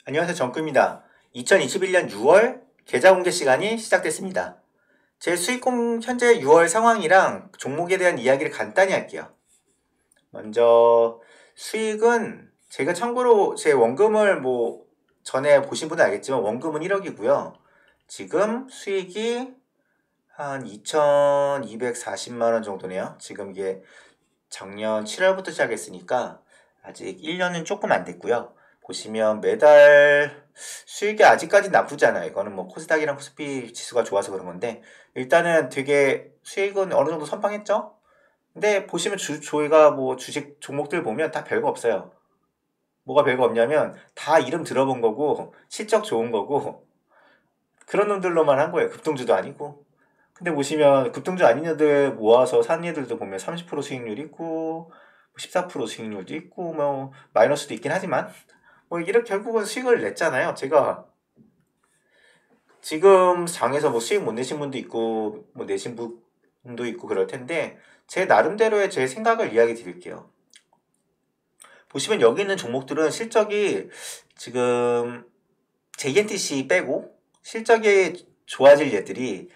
안녕하세요. 정크입니다. 2021년 6월 계좌 공개 시간이 시작됐습니다. 제 수익공 현재 6월 상황이랑 종목에 대한 이야기를 간단히 할게요. 먼저 수익은 제가 참고로 제 원금을 전에 보신 분은 알겠지만 원금은 1억이고요. 지금 수익이 한 2,240만원 정도네요. 지금 이게 작년 7월부터 시작했으니까 아직 1년은 조금 안 됐고요. 보시면 매달 수익이 아직까지 나쁘지 않아요. 이거는 코스닥이랑 코스피 지수가 좋아서 그런 건데 일단은 되게 수익은 어느 정도 선방했죠? 근데 보시면 저희가 주식 종목들 보면 다 별거 없어요. 뭐가 별거 없냐면 다 이름 들어본 거고 실적 좋은 거고 그런 놈들로만 한 거예요. 급등주도 아니고. 근데 보시면 급등주 아닌 애들 모아서 산 애들도 보면 30% 수익률 있고 14% 수익률도 있고 마이너스도 있긴 하지만 이렇게 결국은 수익을 냈잖아요. 제가 지금 장에서 수익 못 내신 분도 있고 내신 분도 있고 그럴 텐데 제 나름대로의 제 생각을 이야기 드릴게요. 보시면 여기 있는 종목들은 실적이 지금 JNTC 빼고 실적이 좋아질 예들이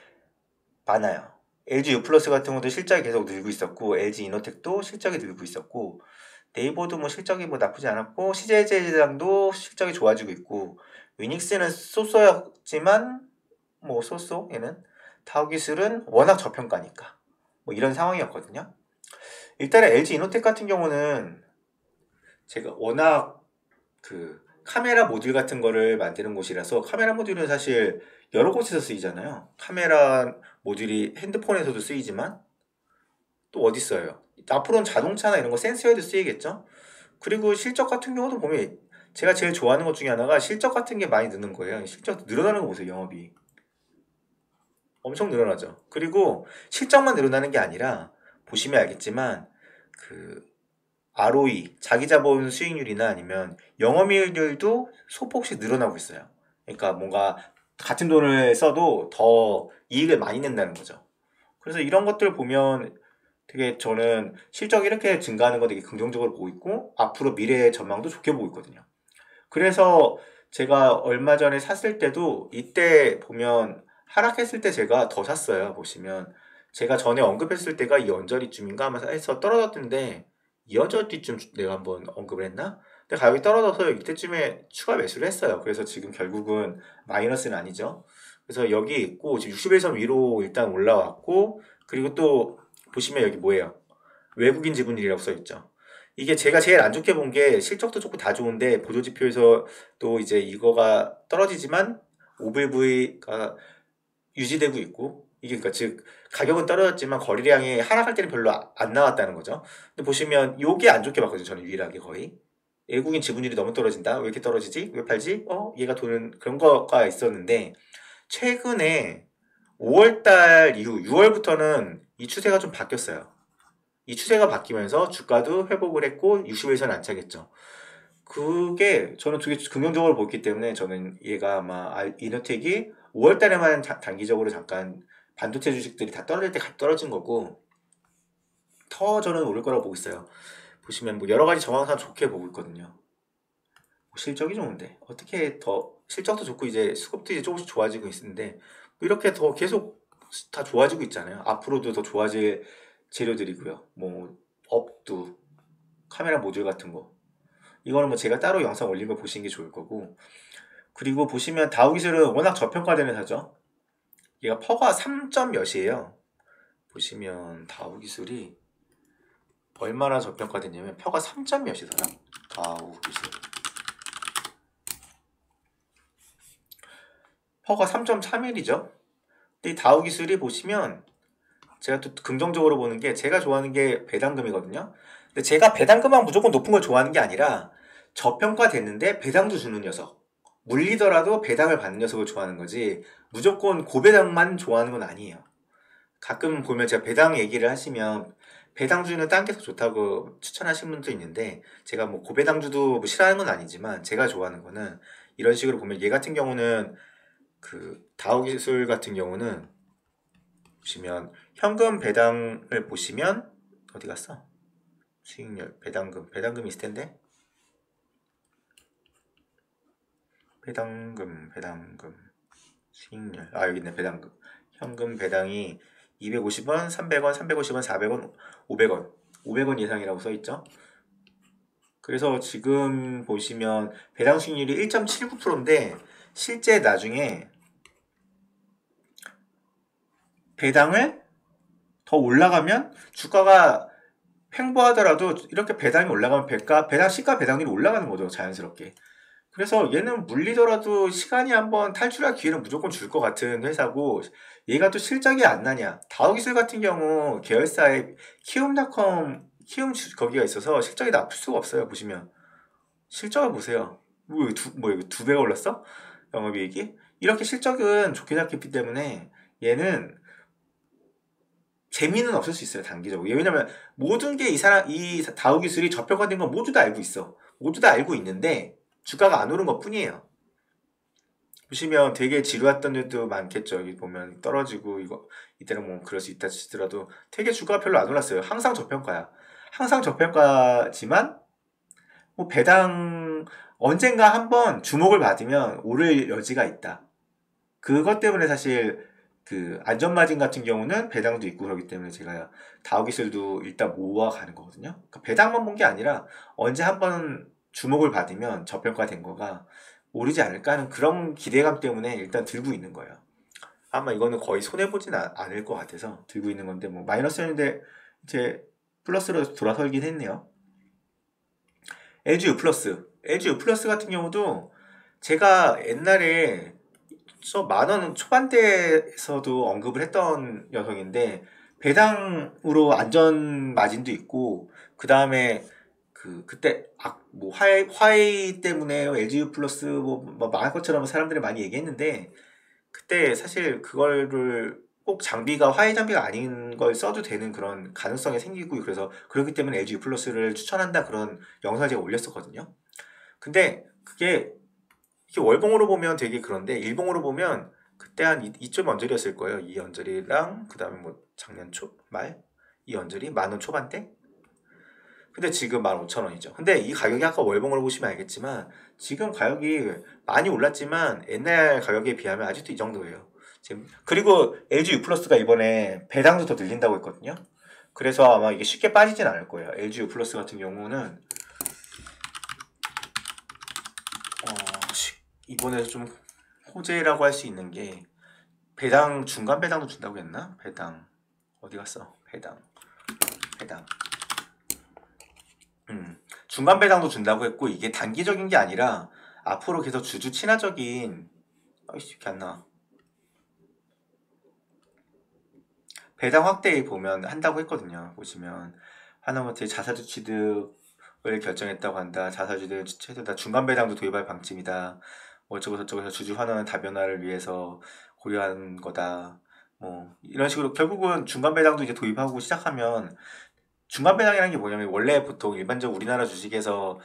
많아요. LG U+ 같은 것도 실적이 계속 늘고 있었고 LG 이노텍도 실적이 늘고 있었고 네이버도 실적이 나쁘지 않았고 CJ제일장도 실적이 좋아지고 있고 위닉스는 쏘쏘였지만 쏘쏘 얘는 다우기술은 워낙 저평가니까 이런 상황이었거든요. 일단은 LG 이노텍 같은 경우는 제가 워낙 카메라 모듈 같은 거를 만드는 곳이라서 카메라 모듈은 사실 여러 곳에서 쓰이잖아요. 카메라 모듈이 핸드폰에서도 쓰이지만 또 어디 써요? 앞으로는 자동차나 이런 거 센서에도 쓰이겠죠? 그리고 실적 같은 경우도 보면 제가 제일 좋아하는 것 중에 하나가 실적 같은 게 많이 느는 거예요. 실적 늘어나는 거 보세요. 영업이 엄청 늘어나죠. 그리고 실적만 늘어나는 게 아니라 보시면 알겠지만 ROE, 자기자본 수익률이나 아니면 영업이익률도 소폭씩 늘어나고 있어요. 그러니까 뭔가 같은 돈을 써도 더 이익을 많이 낸다는 거죠. 그래서 이런 것들 보면 되게 저는 실적이 이렇게 증가하는 거 되게 긍정적으로 보고 있고 앞으로 미래의 전망도 좋게 보고 있거든요. 그래서 제가 얼마 전에 샀을 때도 이때 보면 하락했을 때 제가 더 샀어요. 보시면 제가 전에 언급했을 때가 이 언저리쯤인가 하면서 해서 떨어졌던데 이 언저리쯤 내가 한번 언급을 했나? 근데 가격이 떨어져서 이때쯤에 추가 매수를 했어요. 그래서 지금 결국은 마이너스는 아니죠. 그래서 여기 있고 지금 61선 위로 일단 올라왔고 그리고 또 보시면 여기 뭐예요? 외국인 지분율이라고 써있죠. 이게 제가 제일 안 좋게 본 게 실적도 좋고 다 좋은데 보조지표에서 또 이제 이거가 떨어지지만 OVV가 유지되고 있고 이게 그러니까 즉 가격은 떨어졌지만 거래량이 하락할 때는 별로 안 나왔다는 거죠. 근데 보시면 요게 안 좋게 봤거든요. 저는 유일하게 거의. 외국인 지분율이 너무 떨어진다. 왜 이렇게 떨어지지? 왜 팔지? 얘가 돈은 그런 거가 있었는데 최근에 5월달 이후 6월부터는 이 추세가 좀 바뀌었어요. 이 추세가 바뀌면서 주가도 회복을 했고 60에서는 안 차겠죠. 그게 저는 되게 긍정적으로 보기 때문에 저는 얘가 아마 이노텍이 5월 달에만 단기적으로 잠깐 반도체 주식들이 다 떨어질 때 떨어진 거고 더 저는 오를 거라고 보고 있어요. 보시면 여러 가지 정황상 좋게 보고 있거든요. 실적이 좋은데 어떻게 더 실적도 좋고 이제 수급도 이제 조금씩 좋아지고 있는데 이렇게 더 계속 다 좋아지고 있잖아요. 앞으로도 더 좋아질 재료들이고요. 업도 카메라 모듈 같은 거 이거는 제가 따로 영상 올린 거 보시는 게 좋을 거고 그리고 보시면 다우기술은 워낙 저평가된 회사죠. 얘가 퍼가 3점 몇이에요. 보시면 다우기술이 얼마나 저평가됐냐면 퍼가 3점 몇이더라. 다우기술 퍼가 3.31이죠. 근데 이 다우기술이 보시면 제가 또 긍정적으로 보는 게 제가 좋아하는 게 배당금이거든요. 근데 제가 배당금만 무조건 높은 걸 좋아하는 게 아니라 저평가됐는데 배당도 주는 녀석. 물리더라도 배당을 받는 녀석을 좋아하는 거지 무조건 고배당만 좋아하는 건 아니에요. 가끔 보면 제가 배당 얘기를 하시면 배당주는 딴 게 더 좋다고 추천하시는 분도 있는데 제가 고배당주도 싫어하는 건 아니지만 제가 좋아하는 거는 이런 식으로 보면 얘 같은 경우는 다우기술 같은 경우는 보시면 현금 배당을 보시면 어디 갔어? 수익률 배당금 있을 텐데 배당금 수익률. 아, 여기 있네. 배당금. 현금 배당이 250원, 300원, 350원, 400원, 500원. 500원 이상이라고 써 있죠. 그래서 지금 보시면 배당 수익률이 1.79%인데 실제 나중에 배당을 더 올라가면 주가가 횡보하더라도 이렇게 배당이 올라가면 배당 시가 배당률이 올라가는 거죠, 자연스럽게. 그래서 얘는 물리더라도 시간이 한번 탈출할 기회는 무조건 줄 것 같은 회사고, 얘가 또 실적이 안 나냐. 다우기술 같은 경우 계열사에 키움닷컴 거기가 있어서 실적이 나쁠 수가 없어요. 보시면 실적을 보세요. 이거 두 배가 올랐어? 영업이익이? 이렇게 실적은 좋게 잡혔기 때문에 얘는 재미는 없을 수 있어요, 단기적으로. 왜냐면 모든 게 이 다우기술이 저평가된 건 모두 다 알고 있어. 모두 다 알고 있는데 주가가 안 오른 것 뿐이에요. 보시면 되게 지루했던 일도 많겠죠. 여기 보면 떨어지고 이때는 뭐 그럴 수 있다 치더라도 되게 주가가 별로 안 올랐어요. 항상 저평가야. 항상 저평가지만 뭐 배당 언젠가 한번 주목을 받으면 오를 여지가 있다. 그것 때문에 사실 그 안전마진 같은 경우는 배당도 있고 그러기 때문에 제가 다우기술도 일단 모아가는 거거든요. 그러니까 배당만 본 게 아니라 언제 한번 주목을 받으면 저평가된 거가 오르지 않을까 하는 그런 기대감 때문에 일단 들고 있는 거예요. 아마 이거는 거의 손해보진 않을 것 같아서 들고 있는 건데 뭐 마이너스였는데 이제 플러스로 돌아설긴 했네요. LG U 플러스 같은 경우도 제가 옛날에 만원 초반대에서도 언급을 했던 녀석인데 배당으로 안전 마진도 있고 그 다음에 그때 뭐 화웨이 때문에 LGU 플러스 뭐 망할 것처럼 사람들이 많이 얘기했는데 그때 사실 그거를 꼭 장비가 화웨이 장비가 아닌 걸 써도 되는 그런 가능성이 생기고 그래서 그렇기 때문에 LGU 플러스를 추천한다 그런 영상을 제가 올렸었거든요. 근데 이게 월봉으로 보면 되게 그런데 일봉으로 보면 그때 한 이쯤 언저리였을 거예요. 이 언저리랑 그 다음에 뭐 작년 말 이 언저리 10,000원 초반대. 근데 지금 15,000원이죠. 근데 이 가격이 아까 월봉으로 보시면 알겠지만 지금 가격이 많이 올랐지만 옛날 가격에 비하면 아직도 이 정도예요. 지금 그리고 LG U 플러스가 이번에 배당도 더 늘린다고 했거든요. 그래서 아마 이게 쉽게 빠지진 않을 거예요. LG U 플러스 같은 경우는 이번에 좀 호재라고 할 수 있는 게 중간 배당도 준다고 했나? 배당 어디 갔어? 배당 중간 배당도 준다고 했고 이게 단기적인 게 아니라 앞으로 계속 주주 친화적인 이렇게 안 나와. 배당 확대 보면 한다고 했거든요. 보시면 하나마트의 자사주 취득을 결정했다고 한다. 자사주들 최대다 중간 배당도 도입할 방침이다. 뭐 어쩌고 저쩌고 해서 주주 환원 다변화를 위해서 고려한 거다. 뭐 이런 식으로 결국은 중간 배당도 이제 도입하고 시작하면 중간 배당이라는 게 뭐냐면 원래 보통 일반적으로 우리나라 주식에서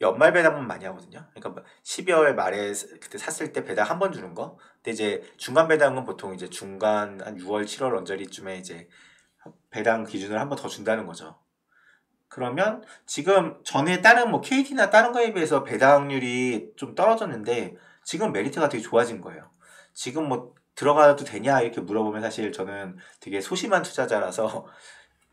연말 배당만 많이 하거든요. 그러니까 12월 말에 그때 샀을 때 배당 한 번 주는 거. 근데 이제 중간 배당은 보통 이제 중간 한 6월, 7월 언저리쯤에 이제 배당 기준을 한 번 더 준다는 거죠. 그러면 지금 전에 다른 뭐 KT나 다른 거에 비해서 배당률이 좀 떨어졌는데 지금 메리트가 되게 좋아진 거예요. 지금 뭐 들어가도 되냐 이렇게 물어보면 사실 저는 되게 소심한 투자자라서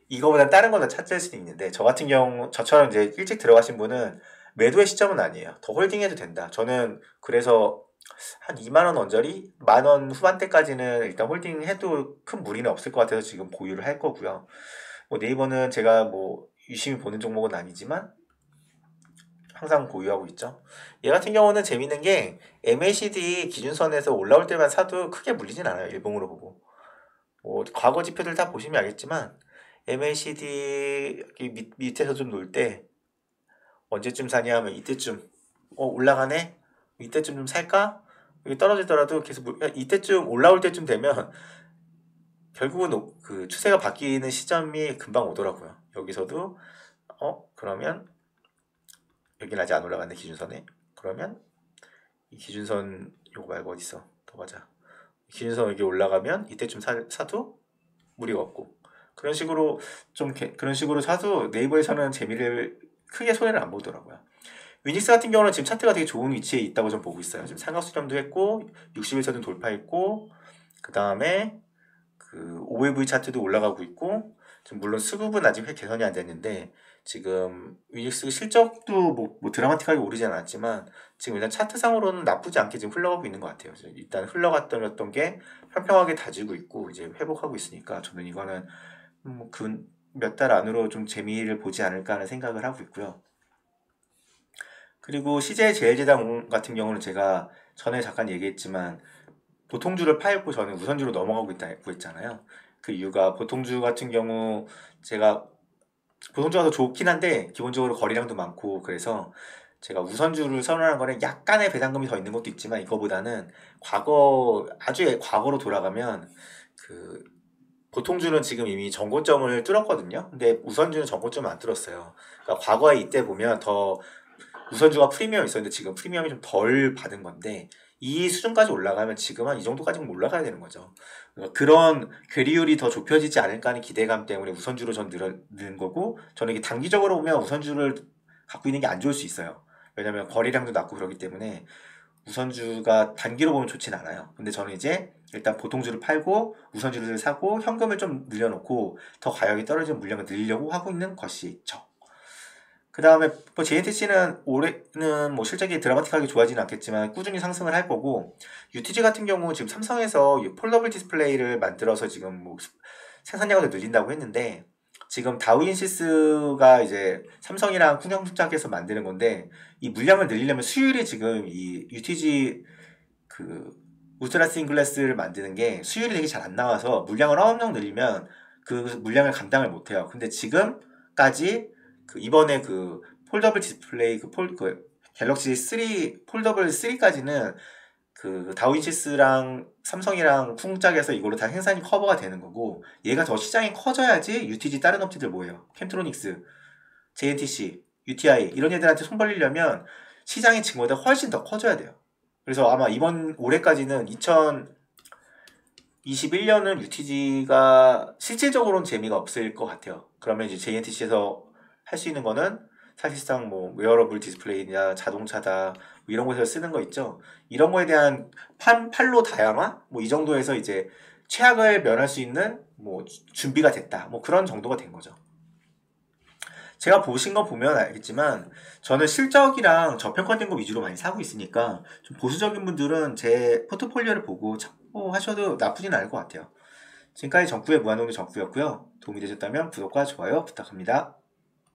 이거보다 다른 거는 찾을 수도 있는데 저 같은 경우 저처럼 이제 일찍 들어가신 분은 매도의 시점은 아니에요. 더 홀딩해도 된다. 저는 그래서 한 2만 원 언저리, 10,000원 후반대까지는 일단 홀딩해도 큰 무리는 없을 것 같아서 지금 보유를 할 거고요. 뭐 네이버는 제가 뭐 유심히 보는 종목은 아니지만 항상 보유하고 있죠. 얘 같은 경우는 재밌는 게 MACD 기준선에서 올라올 때만 사도 크게 물리진 않아요. 일봉으로 보고. 뭐 과거 지표들 다 보시면 알겠지만 MACD 밑에서 좀 놀 때 언제쯤 사냐 하면 이때쯤 올라가네? 이때쯤 좀 살까? 이게 떨어지더라도 계속 이때쯤 올라올 때쯤 되면 결국은 그 추세가 바뀌는 시점이 금방 오더라고요. 여기서도 그러면 여기는 아직 안 올라갔네 기준선에. 그러면 이 기준선 요거 말고 어딨어? 더 가자. 기준선 여기 올라가면 이때쯤 사도 무리가 없고 그런 식으로 그런 식으로 사도 네이버에서는 재미를 크게 손해를 안 보더라고요. 위닉스 같은 경우는 지금 차트가 되게 좋은 위치에 있다고 좀 보고 있어요. 지금 삼각수렴도 했고 61선도 돌파했고 그 다음에 그 OLV 차트도 올라가고 있고 지금 물론 수급은 아직 개선이 안 됐는데 지금 위닉스 실적도 뭐 드라마틱하게 오르지 않았지만 지금 일단 차트상으로는 나쁘지 않게 지금 흘러가고 있는 것 같아요. 일단 흘러갔던 게 평평하게 다지고 있고 이제 회복하고 있으니까 저는 이거는 그 몇 달 안으로 좀 재미를 보지 않을까 하는 생각을 하고 있고요. 그리고 CJ제일제당 같은 경우는 제가 전에 잠깐 얘기했지만 보통주를 팔고 저는 우선주로 넘어가고 있다고 했잖아요. 그 이유가 보통주 같은 경우 제가 보통주가 더 좋긴 한데 기본적으로 거래량도 많고 그래서 제가 우선주를 선호하는 거는 약간의 배당금이 더 있는 것도 있지만 이거보다는 아주 과거로 돌아가면 그 보통주는 지금 이미 정고점을 뚫었거든요. 근데 우선주는 정고점을 안 뚫었어요. 그러니까 과거에 이때 보면 더 우선주가 프리미엄이 있었는데 지금 프리미엄이 좀 덜 받은 건데 이 수준까지 올라가면 지금 한 이 정도까지는 올라가야 되는 거죠. 그러니까 그런 괴리율이 더 좁혀지지 않을까 하는 기대감 때문에 우선주로 전 늘는 거고 저는 이게 단기적으로 보면 우선주를 갖고 있는 게 안 좋을 수 있어요. 왜냐면 거래량도 낮고 그러기 때문에 우선주가 단기로 보면 좋진 않아요. 근데 저는 이제 일단 보통주를 팔고 우선주를 사고 현금을 좀 늘려놓고 더 가격이 떨어지는 물량을 늘리려고 하고 있는 것이죠. 그 다음에 뭐 JNTC는 올해는 뭐 실적이 드라마틱하게 좋아지는 않겠지만 꾸준히 상승을 할 거고 UTG 같은 경우 지금 삼성에서 폴더블 디스플레이를 만들어서 지금 뭐 생산량을 늘린다고 했는데 지금 다우인시스가 이제 삼성이랑 풍경축작해서 만드는 건데 이 물량을 늘리려면 수율이 지금 이 UTG 그 울트라 싱글래스를 만드는 게 수율이 되게 잘 안 나와서 물량을 엄청 늘리면 그 물량을 감당을 못 해요. 근데 지금까지 이번에 그 폴더블 디스플레이 그 갤럭시 3 폴더블 3까지는 그 다윈시스랑 삼성이랑 쿵짝에서 이걸로 다 생산이 커버가 되는 거고 얘가 더 시장이 커져야지 UTG 다른 업체들 뭐예요? 캠트로닉스, JNTC, UTI 이런 애들한테 손 벌리려면 시장이 지금보다 훨씬 더 커져야 돼요. 그래서 아마 이번 올해까지는 2021년은 UTG가 실질적으로는 재미가 없을 것 같아요. 그러면 이제 JNTC에서 할 수 있는 거는 사실상 뭐 웨어러블 디스플레이냐 자동차다 뭐 이런 곳에서 쓰는 거 있죠. 이런 거에 대한 판로 다양화 뭐 이 정도에서 이제 최악을 면할 수 있는 뭐 준비가 됐다. 뭐 그런 정도가 된 거죠. 제가 보신 거 보면 알겠지만 저는 실적이랑 저평가된 거 위주로 많이 사고 있으니까 좀 보수적인 분들은 제 포트폴리오를 보고 참고하셔도 나쁘진 않을 것 같아요. 지금까지 정구의 무한동력 정구였고요. 도움이 되셨다면 구독과 좋아요 부탁합니다.